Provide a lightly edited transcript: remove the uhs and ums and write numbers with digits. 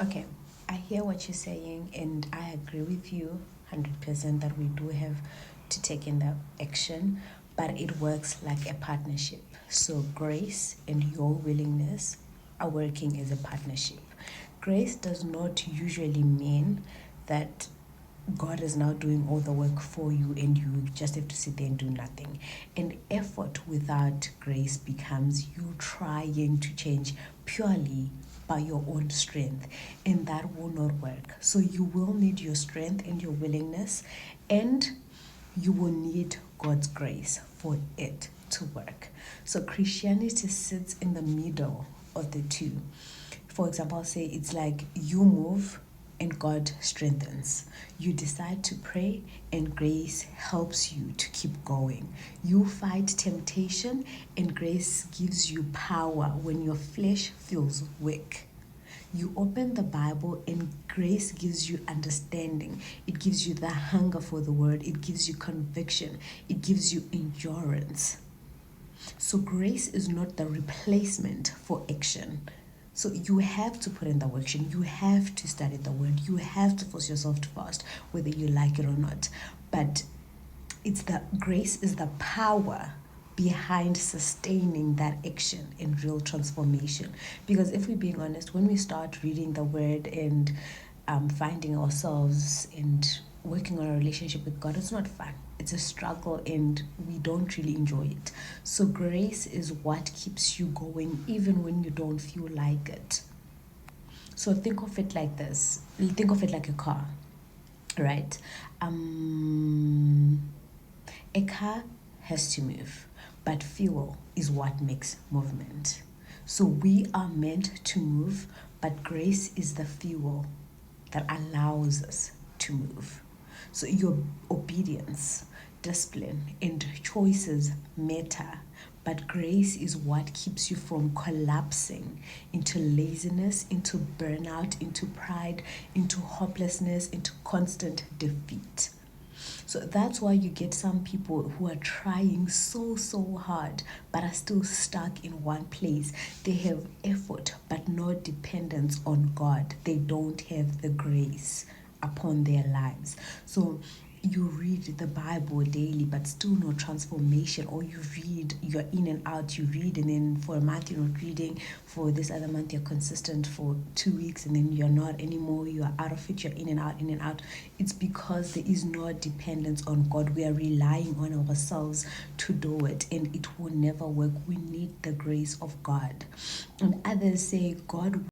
Okay, I hear what you're saying, and I agree with you 100% that we do have to take in the action, but it works like a partnership. So, grace and your willingness are working as a partnership. Grace does not usually mean that God is now doing all the work for you and you just have to sit there and do nothing. And effort without grace becomes you trying to change purely by your own strength, and that will not work. So you will need your strength and your willingness, and you will need God's grace for it to work. So Christianity sits in the middle of the two. For example, I'll say it's like you move and God strengthens. You decide to pray and grace helps you to keep going. You fight temptation and grace gives you power when your flesh feels weak. You open the Bible and grace gives you understanding. It gives you the hunger for the word. It gives you conviction. It gives you endurance. So grace is not the replacement for action. So you have to put in the work. You have to study the word. You have to force yourself to fast, whether you like it or not. But it's the grace is the power behind sustaining that action and real transformation. Because if we're being honest, when we start reading the word and finding ourselves and working on a relationship with God, it's not fun. It's a struggle and we don't really enjoy it. So grace is what keeps you going even when you don't feel like it. So think of it like this. Think of it like a car, right? A car has to move, but fuel is what makes movement. So we are meant to move, but grace is the fuel that allows us to move. So your obedience, discipline, and choices matter, but grace is what keeps you from collapsing into laziness, into burnout, into pride, into hopelessness, into constant defeat. So that's why you get some people who are trying so hard but are still stuck in one place. They have effort but no dependence on God. They don't have the grace upon their lives. So you read the Bible daily but still no transformation, or you're in and out, you read and then for a month you're not reading, for this other month you're consistent for 2 weeks and then you're not anymore, you're out of it, you're in and out. It's because there is no dependence on God. We are relying on ourselves to do it and it will never work. We need the grace of God. And others say God